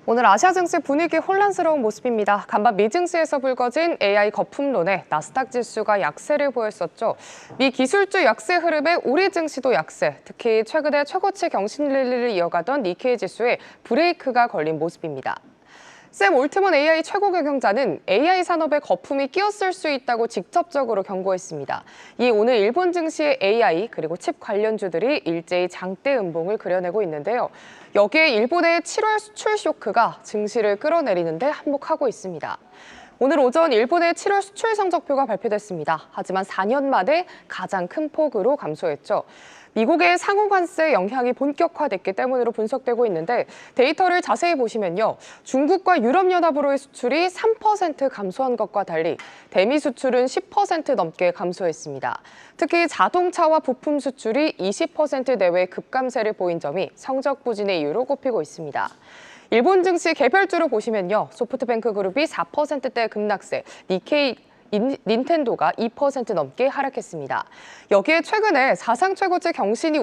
오늘 아시아 증시 분위기 혼란스러운 모습입니다. 간밤 미 증시에서 불거진 AI 거품론에 나스닥 지수가 약세를 보였었죠. 미 기술주 약세 흐름에 우리 증시도 약세, 특히 최근에 최고치 경신 랠리를 이어가던 니케이 지수에 브레이크가 걸린 모습입니다. 샘 올트먼 AI 최고 경영자는 AI 산업에 거품이 끼었을 수 있다고 직접적으로 경고했습니다. 이에 오늘 일본 증시의 AI 그리고 칩 관련주들이 일제히 장대 음봉을 그려내고 있는데요. 여기에 일본의 7월 수출 쇼크가 증시를 끌어내리는데 한몫하고 있습니다. 오늘 오전 일본의 7월 수출 성적표가 발표됐습니다. 하지만 4년 만에 가장 큰 폭으로 감소했죠. 미국의 상호 관세 영향이 본격화됐기 때문으로 분석되고 있는데 데이터를 자세히 보시면요. 중국과 유럽연합으로의 수출이 3% 감소한 것과 달리 대미 수출은 10% 넘게 감소했습니다. 특히 자동차와 부품 수출이 20% 내외 급감세를 보인 점이 성적 부진의 이유로 꼽히고 있습니다. 일본 증시 개별주로 보시면요. 소프트뱅크 그룹이 4%대 급락세, 니케이 닌텐도가 2% 넘게 하락했습니다. 여기에 최근에 사상 최고치 경신이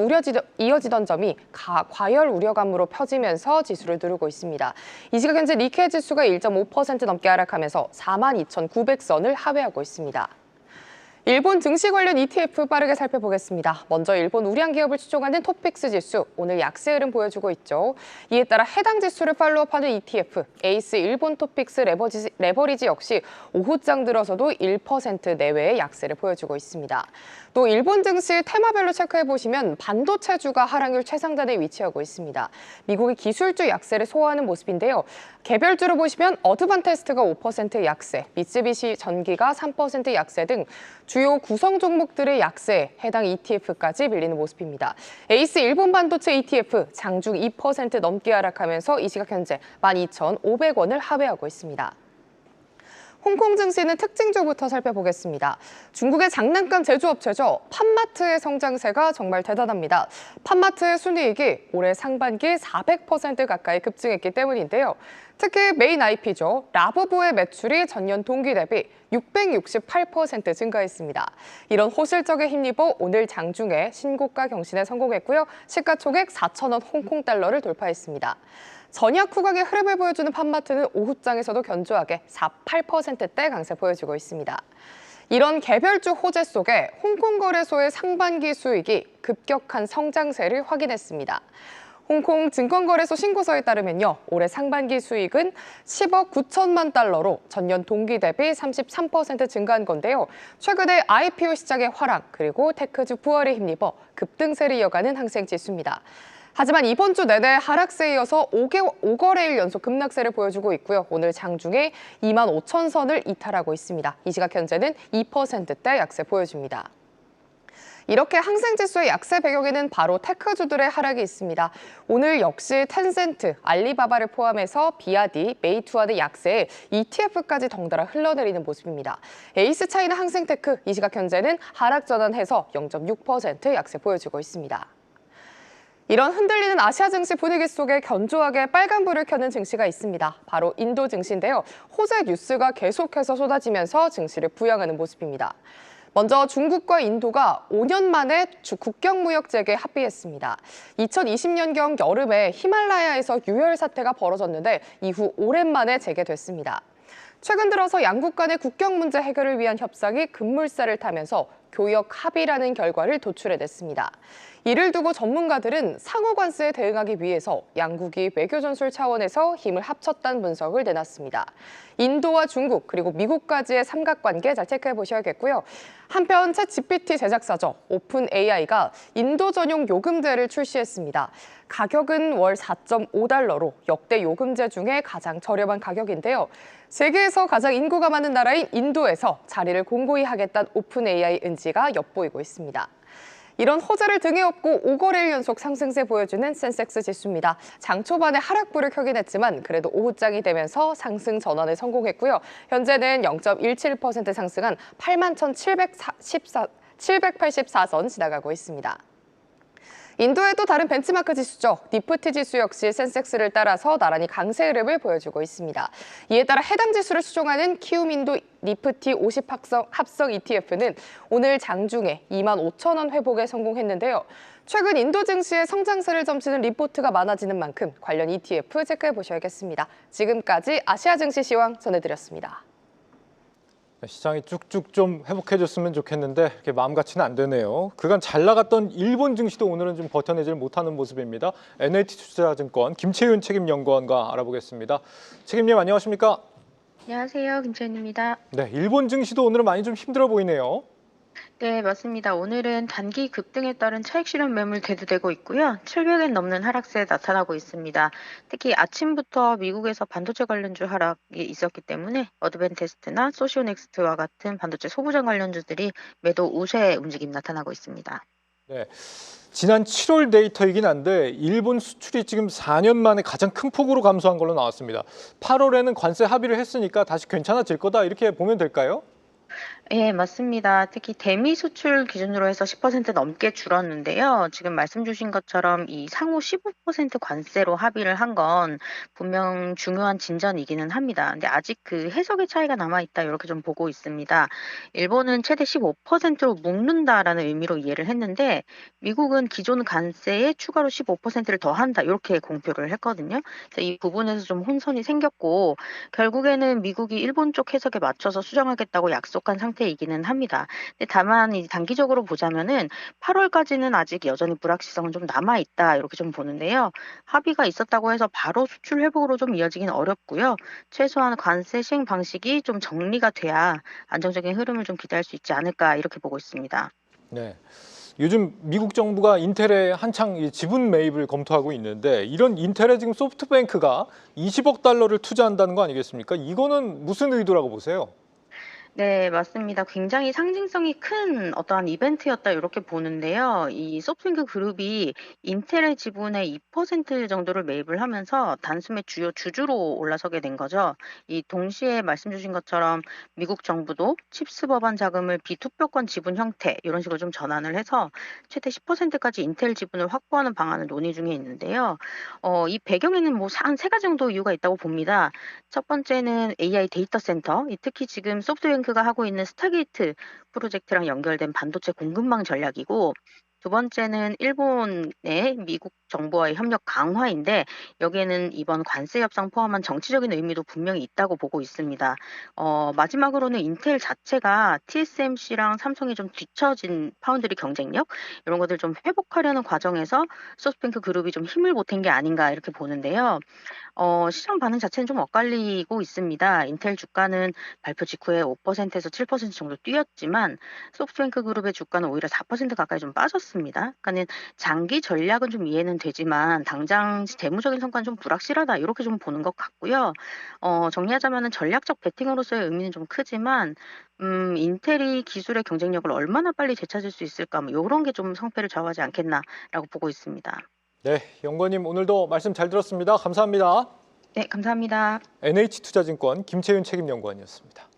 이어지던 점이 과열 우려감으로 펴지면서 지수를 누르고 있습니다. 이 시각 현재 니케이 지수가 1.5% 넘게 하락하면서 42,900선을 하회하고 있습니다. 일본 증시 관련 ETF 빠르게 살펴보겠습니다. 먼저 일본 우량 기업을 추종하는 토픽스 지수, 오늘 약세 흐름 보여주고 있죠. 이에 따라 해당 지수를 팔로우하는 ETF, 에이스 일본 토픽스 레버리지 역시 오후장 들어서도 1% 내외의 약세를 보여주고 있습니다. 또 일본 증시 테마별로 체크해보시면 반도체주가 하락률 최상단에 위치하고 있습니다. 미국의 기술주 약세를 소화하는 모습인데요. 개별주로 보시면 어드반테스트가 5% 약세, 미쓰비시 전기가 3% 약세 등 주요 구성 종목들의 약세에 해당 ETF까지 밀리는 모습입니다. 에이스 일본 반도체 ETF 장중 2% 넘게 하락하면서 이 시각 현재 12,500원을 하회하고 있습니다. 홍콩 증시는 특징주부터 살펴보겠습니다. 중국의 장난감 제조업체죠. 팜마트의 성장세가 정말 대단합니다. 팜마트의 순이익이 올해 상반기 400% 가까이 급증했기 때문인데요. 특히 메인 IP죠. 라부부의 매출이 전년 동기 대비 668% 증가했습니다. 이런 호실적에 힘입어 오늘 장중에 신고가 경신에 성공했고요. 시가총액 4천억 홍콩 달러를 돌파했습니다. 전약 후각의 흐름을 보여주는 팜마트는 오후장에서도 견조하게 8%대 강세 보여주고 있습니다. 이런 개별주 호재 속에 홍콩 거래소의 상반기 수익이 급격한 성장세를 확인했습니다. 홍콩 증권거래소 신고서에 따르면요. 올해 상반기 수익은 10억 9천만 달러로 전년 동기 대비 33% 증가한 건데요. 최근에 IPO 시장의 화랑 그리고 테크주 부활에 힘입어 급등세를 이어가는 항생지수입니다. 하지만 이번 주 내내 하락세에 이어서 5거래일 연속 급락세를 보여주고 있고요. 오늘 장중에 2만 5천 선을 이탈하고 있습니다. 이 시각 현재는 2%대 약세 보여줍니다. 이렇게 항생지수의 약세 배경에는 바로 테크주들의 하락이 있습니다. 오늘 역시 텐센트, 알리바바를 포함해서 비아디, 메이투안의 약세에 ETF까지 덩달아 흘러내리는 모습입니다. 에이스 차이나 항생테크, 이 시각 현재는 하락 전환해서 0.6% 약세 보여주고 있습니다. 이런 흔들리는 아시아 증시 분위기 속에 견조하게 빨간불을 켜는 증시가 있습니다. 바로 인도 증시인데요. 호재 뉴스가 계속해서 쏟아지면서 증시를 부양하는 모습입니다. 먼저 중국과 인도가 5년 만에 국경무역 재개에 합의했습니다. 2020년경 여름에 히말라야에서 유혈 사태가 벌어졌는데 이후 오랜만에 재개됐습니다. 최근 들어서 양국 간의 국경 문제 해결을 위한 협상이 급물살을 타면서 교역 합의라는 결과를 도출해냈습니다. 이를 두고 전문가들은 상호 관세에 대응하기 위해서 양국이 외교 전술 차원에서 힘을 합쳤다는 분석을 내놨습니다. 인도와 중국 그리고 미국까지의 삼각관계 잘 체크해 보셔야겠고요. 한편 챗GPT 제작사죠. 오픈 AI가 인도 전용 요금제를 출시했습니다. 가격은 월 4.5달러로 역대 요금제 중에 가장 저렴한 가격인데요. 세계에서 가장 인구가 많은 나라인 인도에서 자리를 공고히 하겠다는 오픈 AI 의지가 엿보이고 있습니다. 이런 호재를 등에 업고 5거래일 연속 상승세 보여주는 센섹스 지수입니다. 장 초반에 하락불을 켜긴 했지만 그래도 오후장이 되면서 상승 전환에 성공했고요. 현재는 0.17% 상승한 81,784선 지나가고 있습니다. 인도의 또 다른 벤치마크 지수죠. 니프티 지수 역시 센섹스를 따라서 나란히 강세 흐름을 보여주고 있습니다. 이에 따라 해당 지수를 수종하는 키움인도 니프티 50 합성 ETF는 오늘 장중에 25,000원 회복에 성공했는데요. 최근 인도 증시의 성장세를 점치는 리포트가 많아지는 만큼 관련 ETF 체크해 보셔야겠습니다. 지금까지 아시아 증시 시황 전해드렸습니다. 시장이 쭉쭉 좀 회복해줬으면 좋겠는데 그렇게 마음 같지는 안 되네요. 그간 잘 나갔던 일본 증시도 오늘은 좀 버텨내질 못하는 모습입니다. NH투자증권 김채윤 책임연구원과 알아보겠습니다. 책임님 안녕하십니까? 안녕하세요. 김채윤입니다. 네, 일본 증시도 오늘은 많이 좀 힘들어 보이네요. 네, 맞습니다. 오늘은 단기 급등에 따른 차익 실현 매물 대두되고 있고요. 700엔 넘는 하락세 나타나고 있습니다. 특히 아침부터 미국에서 반도체 관련주 하락이 있었기 때문에 어드밴테스트나 소시오넥스트와 같은 반도체 소부장 관련주들이 매도 우세 움직임 나타나고 있습니다. 네, 지난 7월 데이터이긴 한데 일본 수출이 지금 4년 만에 가장 큰 폭으로 감소한 걸로 나왔습니다. 8월에는 관세 합의를 했으니까 다시 괜찮아질 거다 이렇게 보면 될까요? 예, 맞습니다. 특히 대미 수출 기준으로 해서 10% 넘게 줄었는데요. 지금 말씀 주신 것처럼 이 상호 15% 관세로 합의를 한 건 분명 중요한 진전이기는 합니다. 근데 아직 그 해석의 차이가 남아있다 이렇게 좀 보고 있습니다. 일본은 최대 15%로 묶는다라는 의미로 이해를 했는데 미국은 기존 관세에 추가로 15%를 더한다 이렇게 공표를 했거든요. 그래서 이 부분에서 좀 혼선이 생겼고 결국에는 미국이 일본 쪽 해석에 맞춰서 수정하겠다고 약속한 상태이기는 합니다. 근데 다만 이 단기적으로 보자면은 8월까지는 아직 여전히 불확실성은 좀 남아 있다 이렇게 좀 보는데요. 합의가 있었다고 해서 바로 수출 회복으로 좀 이어지기는 어렵고요. 최소한 관세 시행 방식이 좀 정리가 돼야 안정적인 흐름을 좀 기대할 수 있지 않을까 이렇게 보고 있습니다. 네. 요즘 미국 정부가 인텔에 한창 이 지분 매입을 검토하고 있는데 이런 인텔에 지금 소프트뱅크가 20억 달러를 투자한다는 거 아니겠습니까? 이거는 무슨 의도라고 보세요? 네, 맞습니다. 굉장히 상징성이 큰 어떠한 이벤트였다 이렇게 보는데요. 이 소프트뱅크 그룹이 인텔의 지분의 2% 정도를 매입을 하면서 단숨에 주요 주주로 올라서게 된 거죠. 이 동시에 말씀 주신 것처럼 미국 정부도 칩스 법안 자금을 비투표권 지분 형태 이런 식으로 좀 전환을 해서 최대 10%까지 인텔 지분을 확보하는 방안을 논의 중에 있는데요. 이 배경에는 뭐 한 세 가지 정도 이유가 있다고 봅니다. 첫 번째는 AI 데이터 센터, 특히 지금 소프트뱅크가 하고 있는 스타게이트 프로젝트랑 연결된 반도체 공급망 전략이고, 두 번째는 일본의 미국 정부와의 협력 강화인데 여기에는 이번 관세 협상 포함한 정치적인 의미도 분명히 있다고 보고 있습니다. 마지막으로는 인텔 자체가 TSMC랑 삼성이 좀 뒤처진 파운드리 경쟁력 이런 것들 좀 회복하려는 과정에서 소프트뱅크 그룹이 좀 힘을 보탠 게 아닌가 이렇게 보는데요. 시장 반응 자체는 좀 엇갈리고 있습니다. 인텔 주가는 발표 직후에 5%에서 7% 정도 뛰었지만 소프트뱅크 그룹의 주가는 오히려 4% 가까이 좀 빠졌습니다. 그러니까는 장기 전략은 좀 이해는 되지만 당장 재무적인 성과는 좀 불확실하다 이렇게 좀 보는 것 같고요. 정리하자면은 전략적 베팅으로서의 의미는 좀 크지만 인텔이 기술의 경쟁력을 얼마나 빨리 되찾을 수 있을까 뭐 요런 게 좀 성패를 좌우하지 않겠나라고 보고 있습니다. 네, 연구원님 오늘도 말씀 잘 들었습니다. 감사합니다. 네, 감사합니다. NH투자증권 김채윤 책임연구원이었습니다.